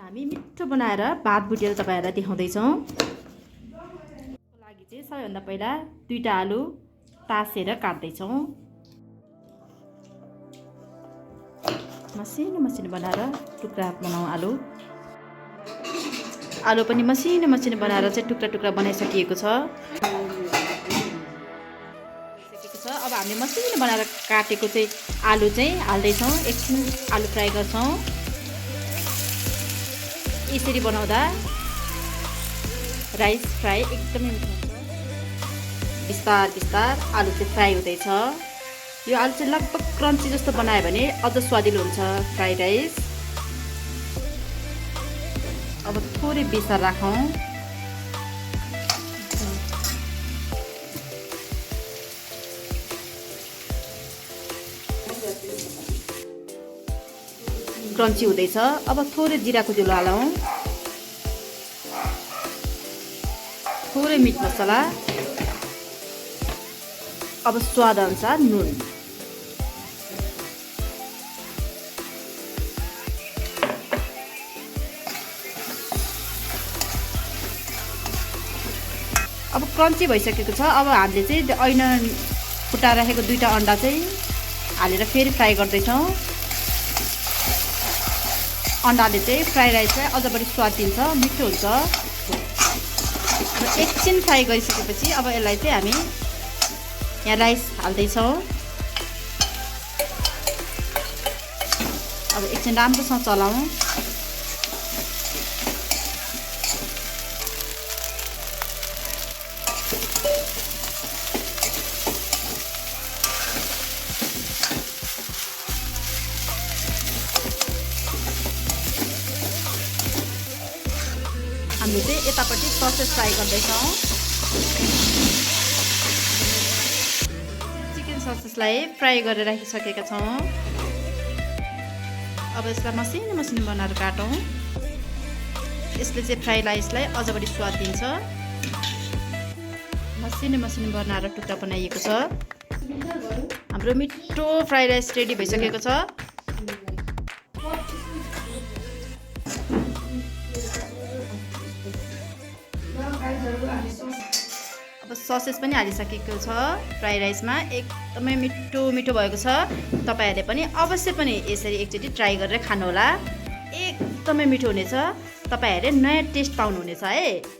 हामी मिठो बनाएर भात भुटेर तपाईहरुलाई देखाउँदैछौँ। त्यसको लागि चाहिँ सबैभन्दा पहिला दुईटा आलु तासेर काट्दैछौँ। मसिनो मसिनो बनाएर टुक्रा बनाऊ। आलु पनि मसिनो मसिनो बनाएर चाहिँ टुक्रा टुक्रा बनाइसकिएको छ। अब हामीले मसिनो बनाएर काटेको चाहिँ आलु चाहिँ हाल्दैछौँ। एकछिन आलु फ्राई गर्छौँ। यसरी बनाउँदा राइस फ्राई एकदमै मिठो हुन्छ। बिस्तार बिस्तार आलु चाहिँ फ्राई हुँदैछ। यो आलु चाहिँ लगभग क्रन्ची जस्तो बनायो भने अझ स्वादिलो हुन्छ फ्राई राइस। अब थोरै बेसार राखौँ। क्रन्ची हुँदैछ। अब थोरै जिराको झोल हालौँ। थोरै मिट मसला। अब स्वाद अनुसार नुन। अब क्रन्ची भइसकेको छ। अब हामीले चाहिँ ऐना फुटाएर राखेको दुईटा अन्डा चाहिँ हालेर फेरि फ्राई गर्दैछौँ। अन्डाले चाहिँ फ्राई राइस चाहिँ अझ बढी स्वाद दिन्छ, मिठो हुन्छ। एकछिन फ्राई गरिसकेपछि अब यसलाई चाहिँ हामी यहाँ राइस हाल्दैछौँ। अब एकछिन राम्रोसँग चलाउँ। हामीले चाहिँ यतापट्टि ससेस फ्राई गर्दैछौँ। चिकन ससेसलाई फ्राई गरेर राखिसकेका छौँ। अब यसलाई मसिनो मसिनो बनाएर काटौँ। यसले चाहिँ फ्राई राइसलाई अझ बढी स्वाद दिन्छ। मसिनो मसिनो बनाएर टुक्रा बनाइएको छ। हाम्रो मिठो फ्राई राइस रेडी भइसकेको छ। अब ससेस पनि हालिसकेको छ फ्राई राइसमा। एकदमै मिठो मिठो भएको छ। तपाईहरुले पनि अवश्य पनि यसरी एकचोटि ट्राई गरेर खानुहोला। एकदमै मिठो हुनेछ। तपाईहरुले नयाँ टेस्ट पाउनुहुनेछ है।